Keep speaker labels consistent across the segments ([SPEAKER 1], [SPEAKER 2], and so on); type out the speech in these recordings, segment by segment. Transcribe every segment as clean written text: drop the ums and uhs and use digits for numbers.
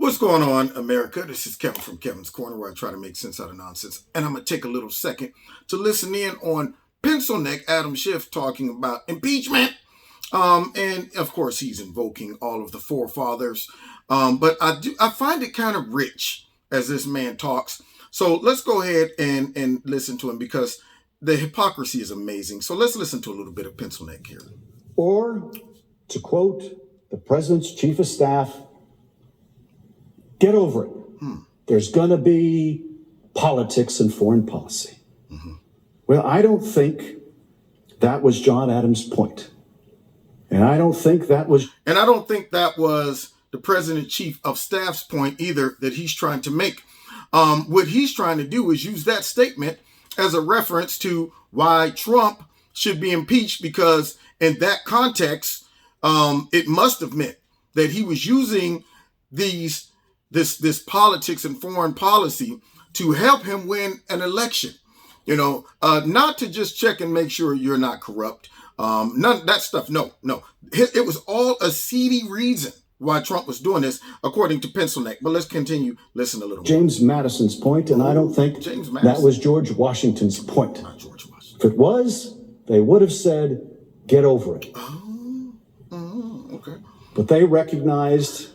[SPEAKER 1] What's going on, America? This is Kevin from Kevin's Corner, where I try to make sense out of nonsense. And I'm going to take a little second to listen in on Pencil Neck Adam Schiff talking about impeachment. And of course, he's invoking all of the forefathers. But I find it kind of rich as this man talks. So let's go ahead and listen to him, because the hypocrisy is amazing. So let's listen to a little bit of Pencil Neck here.
[SPEAKER 2] Or, to quote the president's chief of staff, get over it. There's going to be politics and foreign policy. Well, I don't think that was John Adams' point. And I don't think that was
[SPEAKER 1] the president chief of staff's point either, that he's trying to make. What he's trying to do is use that statement as a reference to why Trump should be impeached, because in that context, it must have meant that he was using this politics and foreign policy to help him win an election. Not to just check and make sure you're not corrupt. None of that stuff. No. It was all a seedy reason why Trump was doing this, according to Pencil Neck. But let's continue. Listen a little more.
[SPEAKER 2] James Madison's point, and I don't think that was George Washington's point.
[SPEAKER 1] Not George Washington.
[SPEAKER 2] If it was, they would have said, get over it.
[SPEAKER 1] Okay.
[SPEAKER 2] But they recognized...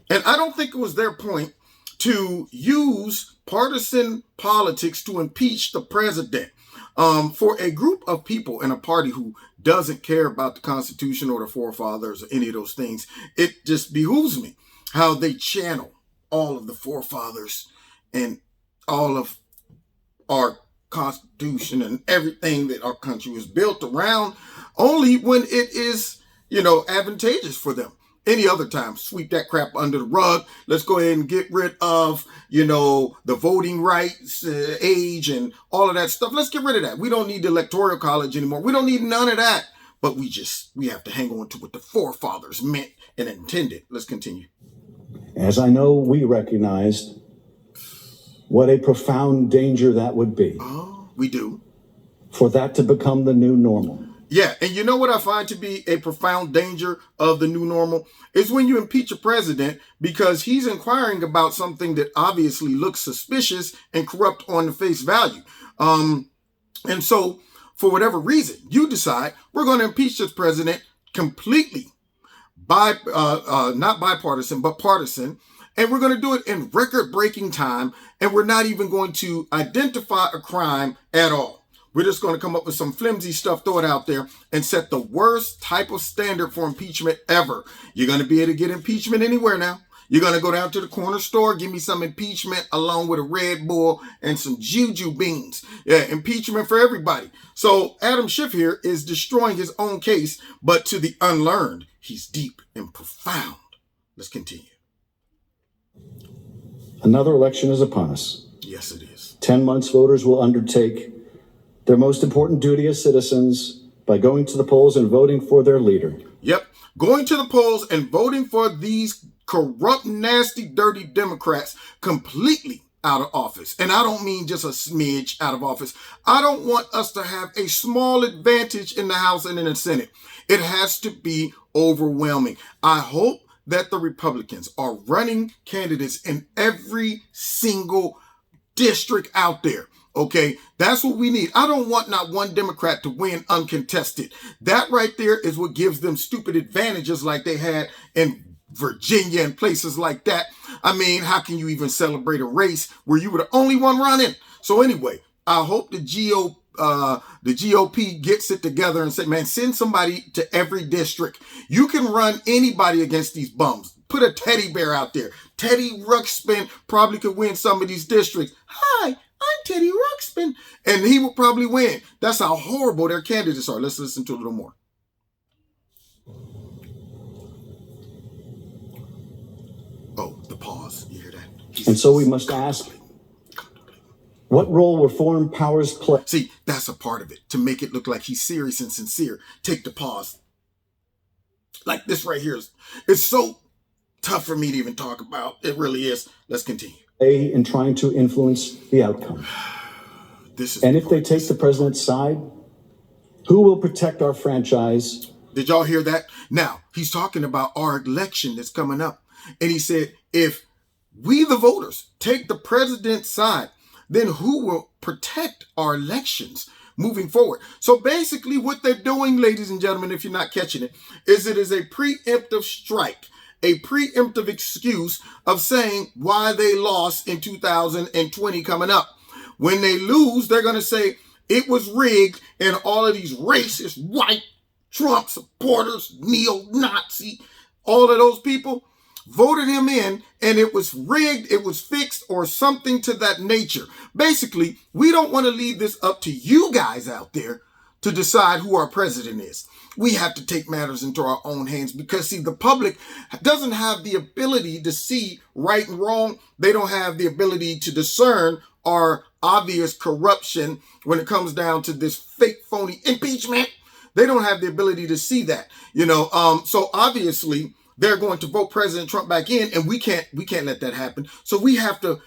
[SPEAKER 1] And I don't think it was their point to use partisan politics to impeach the president. For a group of people in a party who doesn't care about the Constitution or the forefathers or any of those things, it just behooves me how they channel all of the forefathers and all of our Constitution and everything that our country was built around, only when it is, advantageous for them. Any other time, sweep that crap under the rug. Let's go ahead and get rid of, the voting rights age and all of that stuff. Let's get rid of that. We don't need the electoral college anymore. We don't need none of that. But we have to hang on to what the forefathers meant and intended. Let's continue.
[SPEAKER 2] As I know, we recognized what a profound danger that would be.
[SPEAKER 1] Oh, we do.
[SPEAKER 2] For that to become the new normal.
[SPEAKER 1] Yeah, and you know what I find to be a profound danger of the new normal is when you impeach a president because he's inquiring about something that obviously looks suspicious and corrupt on the face value. And so, for whatever reason, you decide we're going to impeach this president completely, not bipartisan, but partisan. And we're going to do it in record-breaking time, and we're not even going to identify a crime at all. We're just going to come up with some flimsy stuff, throw it out there, and set the worst type of standard for impeachment ever. You're going to be able to get impeachment anywhere now. You're going to go down to the corner store, give me some impeachment along with a Red Bull and some Juju beans. Yeah, impeachment for everybody. So Adam Schiff here is destroying his own case, but to the unlearned, he's deep and profound. Let's continue.
[SPEAKER 2] Another election is upon us.
[SPEAKER 1] Yes, it is.
[SPEAKER 2] 10 months voters will undertake their most important duty as citizens by going to the polls and voting for their leader.
[SPEAKER 1] Yep. Going to the polls and voting for these corrupt, nasty, dirty Democrats completely out of office. And I don't mean just a smidge out of office. I don't want us to have a small advantage in the House and in the Senate. It has to be overwhelming. I hope that the Republicans are running candidates in every single district out there. Okay, that's what we need. I don't want not one Democrat to win uncontested. That right there is what gives them stupid advantages like they had in Virginia and places like that. I mean, how can you even celebrate a race where you were the only one running? So anyway, I hope the GOP gets it together and say, man, send somebody to every district. You can run anybody against these bums. Put a teddy bear out there. Teddy Ruxpin probably could win some of these districts. Hi, I'm Teddy Ruxpin. And he will probably win. That's how horrible their candidates are. Let's listen to a little more. Oh, the pause. You hear that?
[SPEAKER 2] And so we must ask, what role will foreign powers play?
[SPEAKER 1] See, that's a part of it. To make it look like he's serious and sincere. Take the pause. Like this right here. It's so tough for me to even talk about. It really is. Let's continue.
[SPEAKER 2] In trying to influence the outcome. And if they take the president's side, who will protect our franchise?
[SPEAKER 1] Did y'all hear that? Now, he's talking about our election that's coming up. And he said, if we the voters take the president's side, then who will protect our elections moving forward? So basically what they're doing, ladies and gentlemen, if you're not catching it is a preemptive strike, a preemptive excuse of saying why they lost in 2020 coming up. When they lose, they're going to say it was rigged, and all of these racist, white, Trump supporters, neo-Nazi, all of those people voted him in, and it was rigged, it was fixed, or something to that nature. Basically, we don't want to leave this up to you guys out there to decide who our president is. We have to take matters into our own hands because, see, the public doesn't have the ability to see right and wrong. They don't have the ability to discern our obvious corruption when it comes down to this fake, phony impeachment. They don't have the ability to see that, so obviously they're going to vote President Trump back in, and we can't let that happen. So we have to,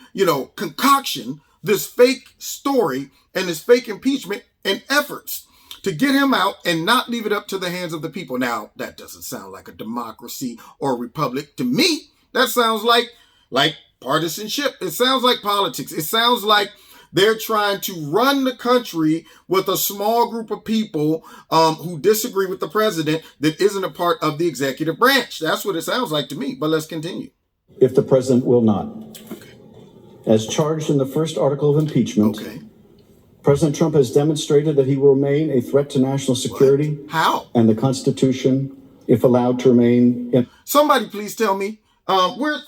[SPEAKER 1] concoction this fake story and this fake impeachment and efforts to get him out and not leave it up to the hands of the people. Now, that doesn't sound like a democracy or a republic to me. That sounds like partisanship. It sounds like politics. It sounds like they're trying to run the country with a small group of people who disagree with the president that isn't a part of the executive branch. That's what it sounds like to me. But let's continue.
[SPEAKER 2] If the president will not.
[SPEAKER 1] Okay.
[SPEAKER 2] As charged in the first article of impeachment, President Trump has demonstrated that he will remain a threat to national security.
[SPEAKER 1] What? How?
[SPEAKER 2] And the Constitution, if allowed to remain in.
[SPEAKER 1] Somebody please tell me where.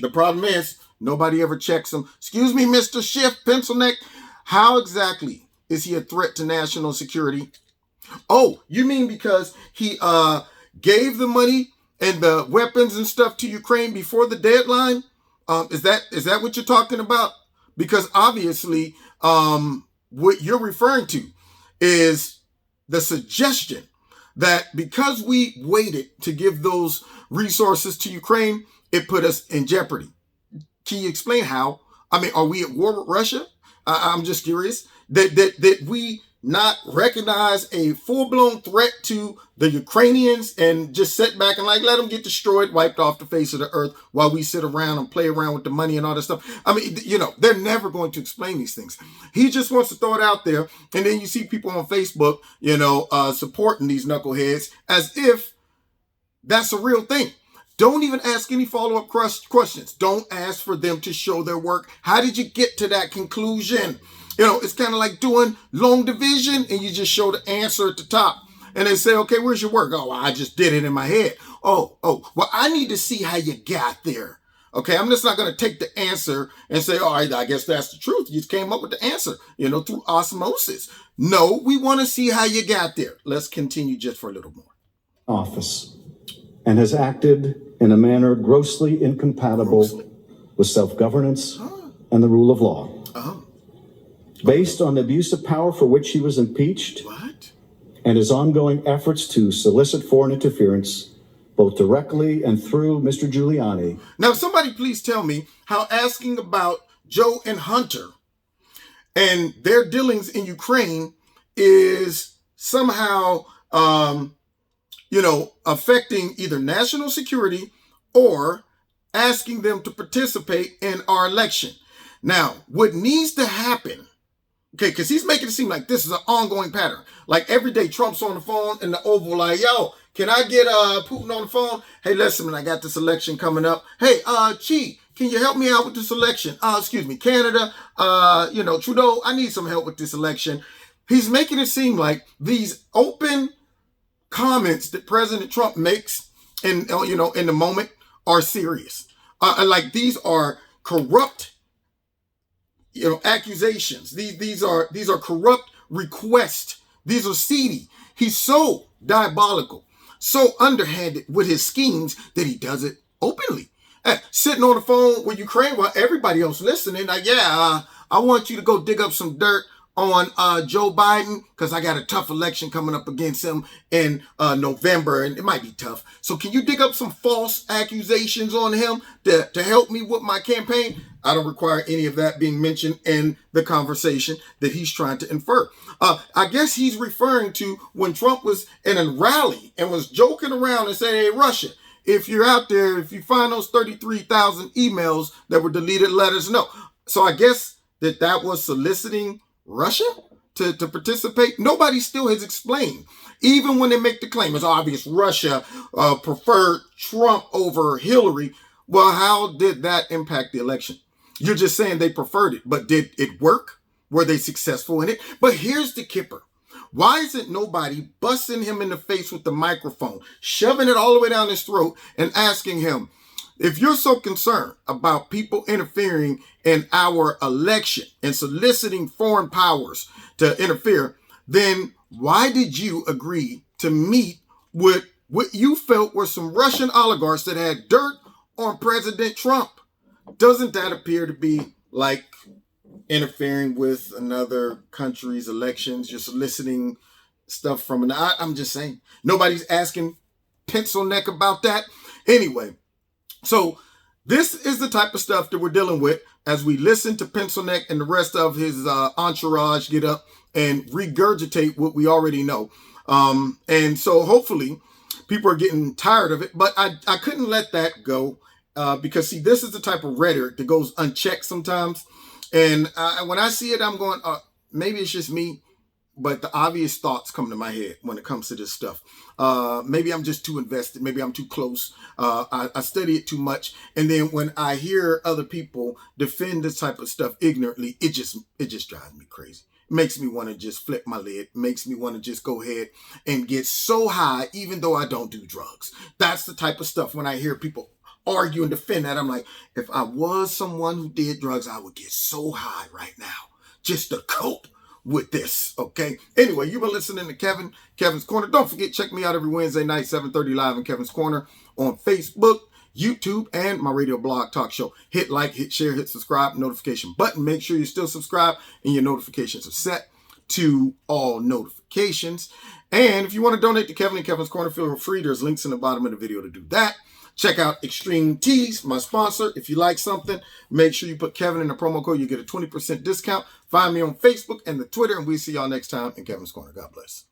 [SPEAKER 1] The problem is, nobody ever checks him. Excuse me, Mr. Schiff, pencil neck. How exactly is he a threat to national security? Oh, you mean because he gave the money and the weapons and stuff to Ukraine before the deadline? Is that what you're talking about? Because obviously, what you're referring to is the suggestion that because we waited to give those resources to Ukraine, it put us in jeopardy. Can you explain how? I mean, are we at war with Russia? I'm just curious. That we not recognize a full-blown threat to the Ukrainians and just sit back and let them get destroyed, wiped off the face of the earth while we sit around and play around with the money and all this stuff. I mean, they're never going to explain these things. He just wants to throw it out there. And then you see people on Facebook, supporting these knuckleheads as if that's a real thing. Don't even ask any follow-up questions. Don't ask for them to show their work. How did you get to that conclusion? It's kind of like doing long division and you just show the answer at the top. And they say, okay, where's your work? Oh, I just did it in my head. Oh, well, I need to see how you got there. Okay, I'm just not going to take the answer and say, all right, I guess that's the truth. You just came up with the answer, through osmosis. No, we want to see how you got there. Let's continue just for a little more.
[SPEAKER 2] Office. And has acted in a manner grossly incompatible with self-governance and the rule of law. Based on the abuse of power for which he was impeached and his ongoing efforts to solicit foreign interference, both directly and through Mr. Giuliani.
[SPEAKER 1] Now, somebody please tell me how asking about Joe and Hunter and their dealings in Ukraine is somehow affecting either national security or asking them to participate in our election. Now, what needs to happen, because he's making it seem like this is an ongoing pattern. Like every day Trump's on the phone in the Oval like, yo, can I get Putin on the phone? Hey, listen, man, I got this election coming up. Hey, Chi, can you help me out with this election? Canada, Trudeau, I need some help with this election. He's making it seem like these open comments that President Trump makes in the moment are serious. Like these are corrupt, accusations. These are corrupt requests. These are seedy. He's so diabolical, so underhanded with his schemes that he does it openly. Sitting on the phone with Ukraine while everybody else listening, I want you to go dig up some dirt on Joe Biden because I got a tough election coming up against him in November, and it might be tough. So can you dig up some false accusations on him to help me with my campaign? I don't require any of that being mentioned in the conversation that he's trying to infer. I guess he's referring to when Trump was in a rally and was joking around and saying, hey, Russia, If you're out there, if you find those 33,000 emails that were deleted, let us know. So I guess that was soliciting Russia to participate. Nobody still has explained. Even when they make the claim, it's obvious Russia preferred Trump over Hillary. Well, how did that impact the election? You're just saying they preferred it, but did it work? Were they successful in it? But here's the kicker. Why isn't nobody busting him in the face with the microphone, shoving it all the way down his throat and asking him, if you're so concerned about people interfering in our election and soliciting foreign powers to interfere, then why did you agree to meet with what you felt were some Russian oligarchs that had dirt on President Trump? Doesn't that appear to be like interfering with another country's elections? You're soliciting stuff from I'm just saying. Nobody's asking pencil neck about that. Anyway, so this is the type of stuff that we're dealing with as we listen to Pencil Neck and the rest of his entourage get up and regurgitate what we already know. And so hopefully people are getting tired of it, but I couldn't let that go because, see, this is the type of rhetoric that goes unchecked sometimes. And when I see it, I'm going, maybe it's just me, but the obvious thoughts come to my head when it comes to this stuff. Maybe I'm just too invested. Maybe I'm too close. I study it too much. And then when I hear other people defend this type of stuff ignorantly, it just drives me crazy. It makes me want to just flip my lid. It makes me want to just go ahead and get so high, even though I don't do drugs. That's the type of stuff when I hear people argue and defend that. I'm like, if I was someone who did drugs, I would get so high right now just to cope with this. Okay. Anyway, you've been listening to Kevin's Corner. Don't forget, check me out every Wednesday night, 7:30 live in Kevin's Corner on Facebook, YouTube, and my radio blog talk show. Hit like, hit share, hit subscribe, notification button. Make sure you're still subscribed and your notifications are set to all notifications. And if you want to donate to Kevin and Kevin's Corner, feel free. There's links in the bottom of the video to do that. Check out Extreme Teas, my sponsor. If you like something, make sure you put Kevin in the promo code. You get a 20% discount. Find me on Facebook and the Twitter, and we'll see y'all next time in Kevin's Corner. God bless.